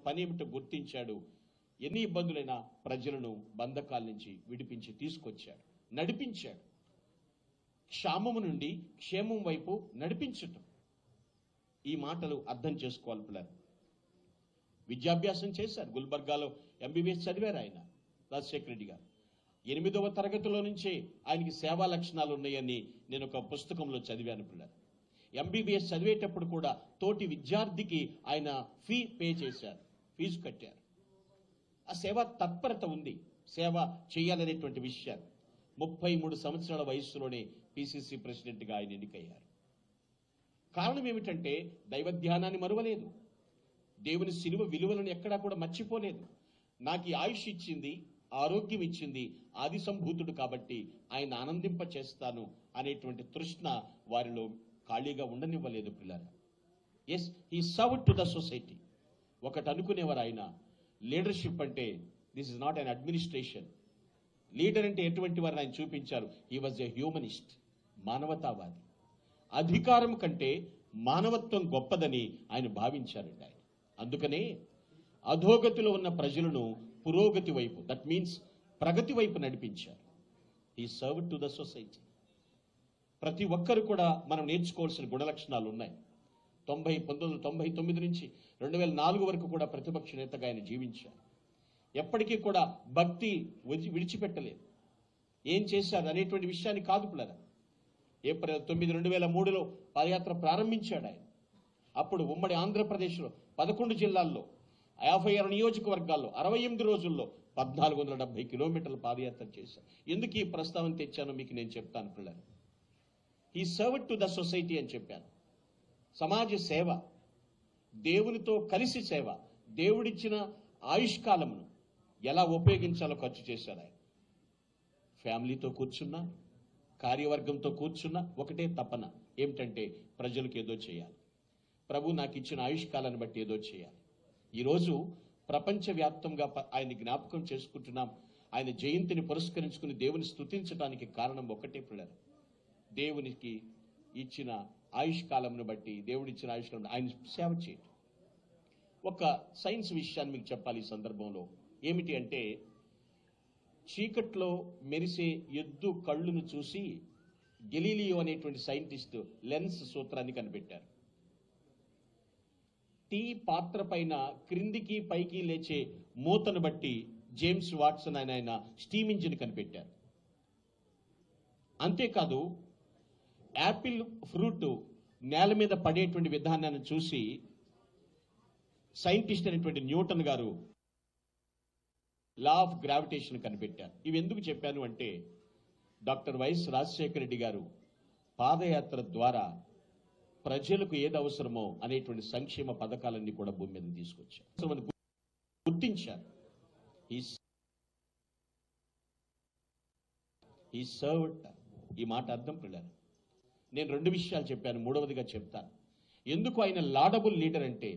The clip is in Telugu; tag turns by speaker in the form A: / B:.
A: పనేమిటో గుర్తించాడు. ఎన్ని ఇబ్బందులైనా ప్రజలను బంధకాల నుంచి విడిపించి తీసుకొచ్చాడు, నడిపించాడు. క్షామము నుండి క్షేమం వైపు నడిపించటం. ఈ మాటలు అర్థం చేసుకోవాలి పిల్లలు. విద్యాభ్యాసం చేశారు. గుల్బర్గాలో ఎంబీబీఎస్ చదివారు ఆయన, రాజశేఖర రెడ్డి గారు. 8వ తరగతిలో నుంచే ఆయనకి సేవా లక్షణాలు ఉన్నాయని నేను ఒక పుస్తకంలో చదివాను పిల్లలు. ఎంబీబీఎస్ చదివేటప్పుడు కూడా తోటి విద్యార్థికి ఆయన ఫీ పే చేశారు, ఫీజు కట్టారు. ఆ సేవా తత్పరత ఉంది, సేవ చేయాలనేటువంటి విషయాలు. 33 సంవత్సరాల వయస్సులోనే పిసిసి ప్రెసిడెంట్గా ఆయన ఎన్నికయ్యారు. కారణం ఏమిటంటే దైవ ధ్యానాన్ని మరువలేదు, దేవుని శిలువ విలువలను ఎక్కడా కూడా మర్చిపోలేదు. నాకు ఈ ఆయుష్ ఇచ్చింది, ఆరోగ్యం ఇచ్చింది ఆది సంభూతుడు కాబట్టి ఆయన ఆనందింప చేస్తాను అనేటువంటి తృష్ణ వారిలో ఖాళీగా ఉండనివ్వలేదు పిల్లలు. Yes, he served to the society. ఒకటి అనుకునేవారు ఆయన, లీడర్షిప్ అంటే this is not an administration. Leader అంటే ఎటువంటి వారిని ఆయన చూపించారు. హీ వాజ్ ఎ హ్యూమనిస్ట్, మానవతావాది. అధికారం కంటే మానవత్వం గొప్పదని ఆయన భావించారండి ఆయన. అందుకనే అధోగతిలో ఉన్న ప్రజలను పురోగతి వైపు, దట్ మీన్స్ ప్రగతి వైపు నడిపించారు. He served to the society. ప్రతి ఒక్కరు కూడా మనం నేర్చుకోవాల్సిన గుణలక్షణాలు ఉన్నాయి. 1999 నుంచి 2004 వరకు కూడా ప్రతిపక్ష నేతగా ఆయన జీవించారు. ఎప్పటికీ కూడా భక్తి విడిచిపెట్టలేదు. ఏం చేశారు అనేటువంటి విషయాన్ని కాదు పిల్లలు. ఏప్రిల్ 9, 2003లో పాదయాత్ర ప్రారంభించాడు ఆయన. అప్పుడు ఉమ్మడి ఆంధ్రప్రదేశ్లో 11 జిల్లాల్లో 56 నియోజకవర్గాల్లో 68 రోజుల్లో 1470 కిలోమీటర్ల పాదయాత్ర చేశారు. ఎందుకు ఈ ప్రస్తావన తెచ్చానో మీకు నేను చెప్తాను పిల్లలు. He served to the society అని చెప్పాను. సమాజ సేవ, దేవునితో కలిసి సేవ, దేవుడిచ్చిన ఆయుష్కాలమును ఎలా ఉపయోగించాలో ఖర్చు చేశారు ఆయన. ఫ్యామిలీతో కూర్చున్నా, కార్యవర్గంతో కూర్చున్నా ఒకటే తపన, ఏమిటంటే ప్రజలకు ఏదో చేయాలి. ప్రభు నాకు ఇచ్చిన ఆయుష్కాలాన్ని బట్టి ఏదో చేయాలి. ఈరోజు ప్రపంచవ్యాప్తంగా ఆయన్ని జ్ఞాపకం చేసుకుంటున్నాం. ఆయన జయంతిని పురస్కరించుకుని దేవుని స్తుతించడానికి కారణం ఒకటే పిల్లలు. దేవునికి ఇచ్చిన ఆయుష్కాలంను బట్టి, దేవుడిచ్చిన ఆయుష్కాలం ఆయన సేవ చేయడం. ఒక సైన్స్ విషయాన్ని మీకు చెప్పాలి ఈ సందర్భంలో. ఏమిటి అంటే, చీకట్లో మెరిసే ఎద్దు కళ్ళును చూసి గెలీలియో అనేటువంటి సైంటిస్ట్ లెన్స్ సూత్రాన్ని కనిపెట్టారు. టీ పాత్ర పైన క్రిందికి పైకి లేచే మూతను బట్టి జేమ్స్ వాట్సన్ ఆయన స్టీమ్ ఇంజిన్ కనిపెట్టారు. అంతేకాదు, యాపిల్ ఫ్రూట్ నేల మీద పడేటువంటి విధానాన్ని చూసి సైంటిస్ట్ అనేటువంటి న్యూటన్ గారు లా ఆఫ్ గ్రావిటేషన్ కనిపెట్టారు. ఇవి ఎందుకు చెప్పాను అంటే, డాక్టర్ వైఎస్ రాజశేఖర రెడ్డి గారు పాదయాత్ర ద్వారా ప్రజలకు ఏది అవసరమో అనేటువంటి సంక్షేమ పథకాలన్నీ కూడా భూమి మీద తీసుకొచ్చారు, గుర్తించారు. ఈ సర్వ్డ్, ఈ మాట అర్థం పిల్లలు. నేను 2 విషయాలు చెప్పాను, 3వదిగా చెప్తాను. ఎందుకు ఆయన లాడబుల్ లీడర్ అంటే,